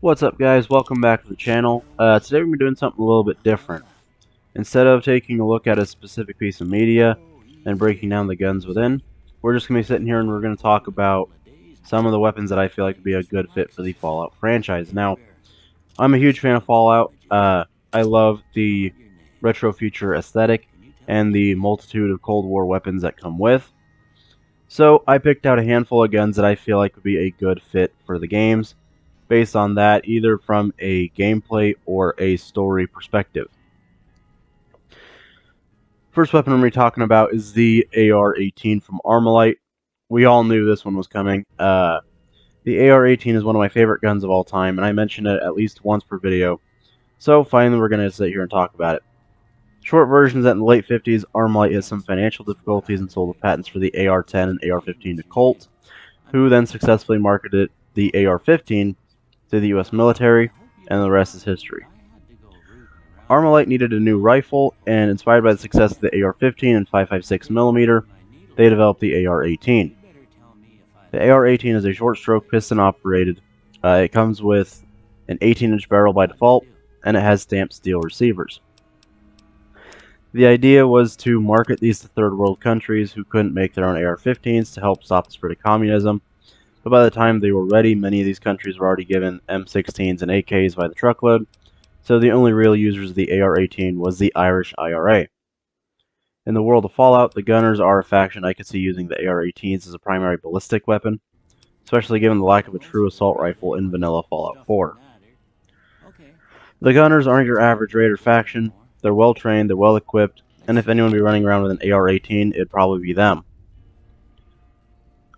What's up, guys? Welcome back to the channel. Today we're going to be doing something a little bit different. Instead of taking a look at a specific piece of media and breaking down the guns within, we're just going to be sitting here and we're going to talk about some of the weapons that I feel like would be a good fit for the Fallout franchise. Now, I'm a huge fan of Fallout. I love the retro future aesthetic and the multitude of Cold War weapons that come with. So I picked out a handful of guns that I feel like would be a good fit for the games, based on that, either from a gameplay or a story perspective. First weapon I'm going to be talking about is the AR-18 from Armalite. We all knew this one was coming. The AR-18 is one of my favorite guns of all time, and I mention it at least once per video. So finally we're going to sit here and talk about it. Short version is that in the late 50s, Armalite had some financial difficulties and sold the patents for the AR-10 and AR-15 to Colt, who then successfully marketed the AR-15 to the US military, and the rest is history. Armalite needed a new rifle, and inspired by the success of the AR-15 and 5.56mm, they developed the AR-18. The AR-18 is a short-stroke piston-operated. It comes with an 18-inch barrel by default, and it has stamped steel receivers. The idea was to market these to third-world countries who couldn't make their own AR-15s to help stop the spread of communism. But by the time they were ready, many of these countries were already given M16s and AKs by the truckload, so the only real users of the AR-18 was the Irish IRA. In the world of Fallout, the Gunners are a faction I could see using the AR-18s as a primary ballistic weapon, especially given the lack of a true assault rifle in vanilla Fallout 4. The Gunners aren't your average raider faction. They're well trained, they're well equipped, and if anyone would be running around with an AR-18, it'd probably be them.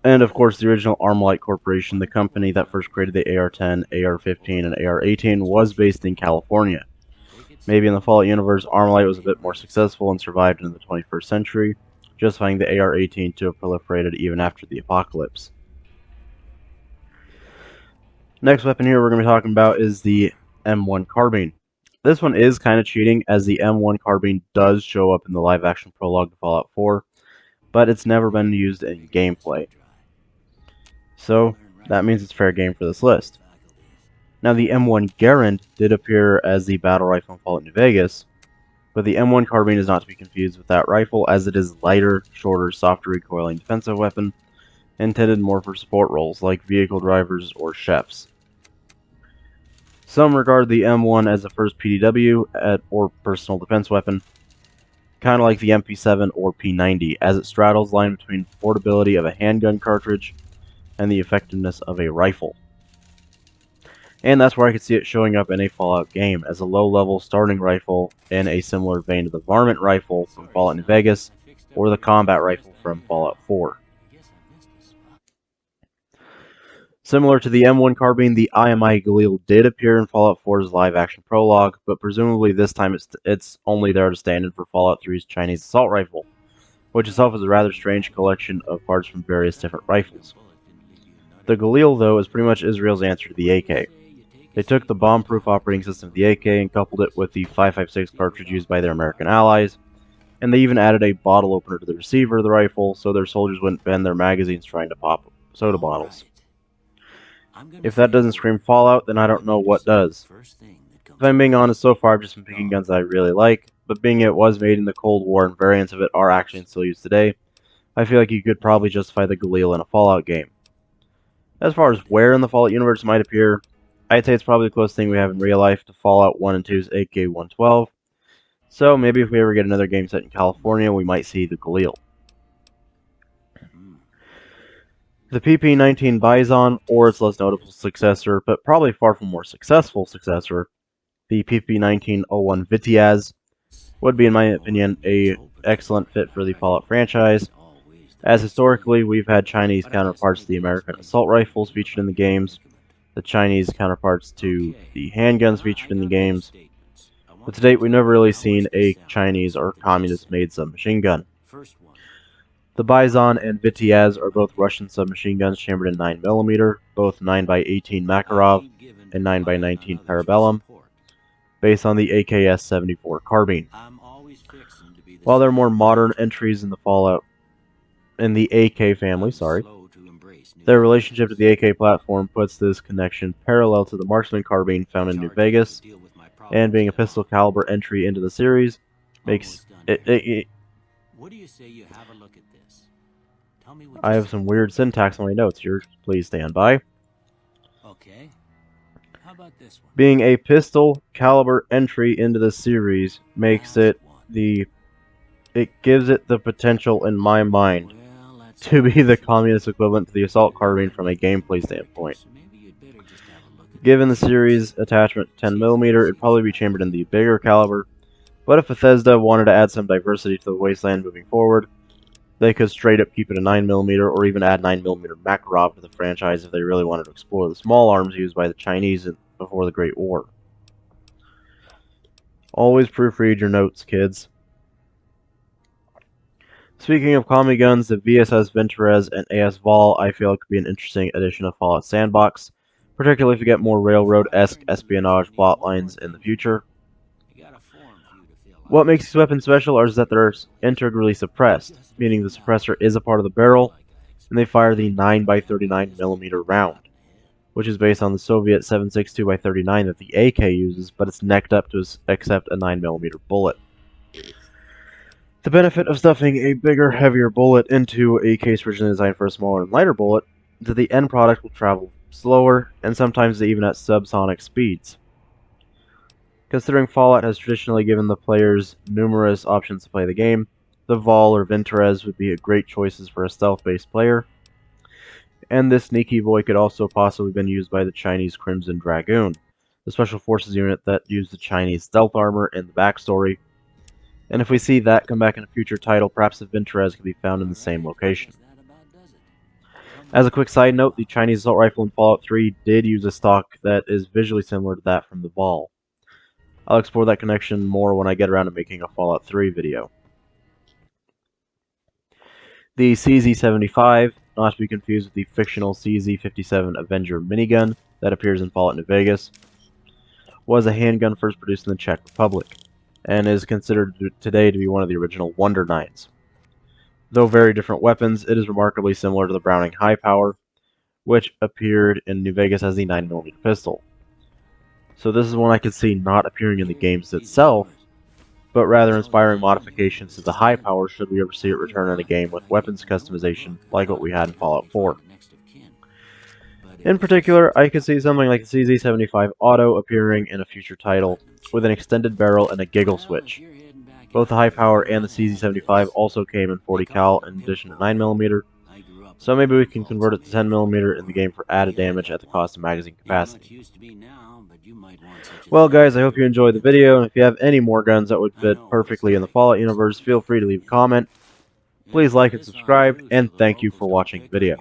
And of course, the original Armalite Corporation, the company that first created the AR-10, AR-15, and AR-18, was based in California. Maybe in the Fallout universe, Armalite was a bit more successful and survived into the 21st century, justifying the AR-18 to have proliferated even after the apocalypse. Next weapon here we're going to be talking about is the M1 carbine. This one is kind of cheating, as the M1 carbine does show up in the live-action prologue to Fallout 4, but it's never been used in gameplay. So that means it's fair game for this list. Now, the M1 Garand did appear as the battle rifle in Fallout New Vegas, but the M1 carbine is not to be confused with that rifle, as it is lighter, shorter, softer recoiling defensive weapon, intended more for support roles like vehicle drivers or chefs. Some regard the M1 as the first PDW or personal defense weapon, kind of like the MP7 or P90, as it straddles the line between portability of a handgun cartridge and the effectiveness of a rifle. And that's where I could see it showing up in a Fallout game, as a low-level starting rifle in a similar vein to the Varmint rifle from Fallout New Vegas, or the combat rifle from Fallout 4. Similar to the M1 carbine, the IMI Galil did appear in Fallout 4's live-action prologue, but presumably this time it's only there to stand in for Fallout 3's Chinese assault rifle, which itself is a rather strange collection of parts from various different rifles. The Galil, though, is pretty much Israel's answer to the AK. They took the bomb-proof operating system of the AK and coupled it with the 5.56 cartridge used by their American allies, and they even added a bottle opener to the receiver of the rifle so their soldiers wouldn't bend their magazines trying to pop soda bottles. If that doesn't scream Fallout, then I don't know what does. If I'm being honest, so far I've just been picking guns that I really like, but being it was made in the Cold War and variants of it are actually still used today, I feel like you could probably justify the Galil in a Fallout game. As far as where in the Fallout universe it might appear, I'd say it's probably the closest thing we have in real life to Fallout 1 and 2's AK-112, so maybe if we ever get another game set in California, we might see the Galil. The PP-19 Bison, or its less notable successor, but probably far from more successful successor, the PP-1901 Vitiaz, would be, in my opinion, an excellent fit for the Fallout franchise, as historically we've had Chinese counterparts to the American assault rifles featured in the games, the Chinese counterparts to the handguns featured in the games, but to date we've never really seen a Chinese or communist-made submachine gun. The Bison and Vitiaz are both Russian submachine guns chambered in 9mm, both 9x18 Makarov and 9x19 Parabellum, based on the AKS-74 carbine. While there are more modern entries in the AK family, Their relationship to the AK platform puts this connection parallel to the marksman carbine found in New Vegas, and being a pistol caliber entry into the series makes it. What do you say you have a look at this? Tell me what I have some weird syntax on my notes here. Please stand by. Okay. How about this one? Being a pistol caliber entry into the series makes it the. It gives it the potential, in my mind, to be the communist equivalent to the assault carbine from a gameplay standpoint. Given the series attachment 10mm, it'd probably be chambered in the bigger caliber, but if Bethesda wanted to add some diversity to the Wasteland moving forward, they could straight up keep it a 9mm or even add 9mm Makarov to the franchise if they really wanted to explore the small arms used by the Chinese before the Great War. Always proofread your notes, kids. Speaking of commie guns, the VSS Venturez and AS Vol I feel could be an interesting addition of Fallout Sandbox, particularly if you get more railroad-esque espionage plotlines in the future. What makes these weapons special is that they're integrally suppressed, meaning the suppressor is a part of the barrel, and they fire the 9x39mm round, which is based on the Soviet 7.62x39 that the AK uses, but it's necked up to accept a 9mm bullet. The benefit of stuffing a bigger, heavier bullet into a case originally designed for a smaller and lighter bullet is that the end product will travel slower, and sometimes even at subsonic speeds. Considering Fallout has traditionally given the players numerous options to play the game, the Vol or Venturez would be great choices for a stealth-based player, and this sneaky boy could also possibly have been used by the Chinese Crimson Dragoon, the special forces unit that used the Chinese stealth armor in the backstory. And if we see that come back in a future title, perhaps the Venturez could be found in the same location. As a quick side note, the Chinese assault rifle in Fallout 3 did use a stock that is visually similar to that from the Vol. I'll explore that connection more when I get around to making a Fallout 3 video. The CZ-75, not to be confused with the fictional CZ-57 Avenger minigun that appears in Fallout New Vegas, was a handgun first produced in the Czech Republic, and is considered today to be one of the original Wonder Nines. Though very different weapons, it is remarkably similar to the Browning High Power, which appeared in New Vegas as the 9mm pistol. So this is one I could see not appearing in the games itself, but rather inspiring modifications to the High Power should we ever see it return in a game with weapons customization like what we had in Fallout 4. In particular, I could see something like the CZ-75 Auto appearing in a future title, with an extended barrel and a giggle switch. Both the High Power and the CZ-75 also came in 40 cal in addition to 9mm, so maybe we can convert it to 10mm in the game for added damage at the cost of magazine capacity. Well guys, I hope you enjoyed the video, and if you have any more guns that would fit perfectly in the Fallout universe, feel free to leave a comment. Please like and subscribe, and thank you for watching the video.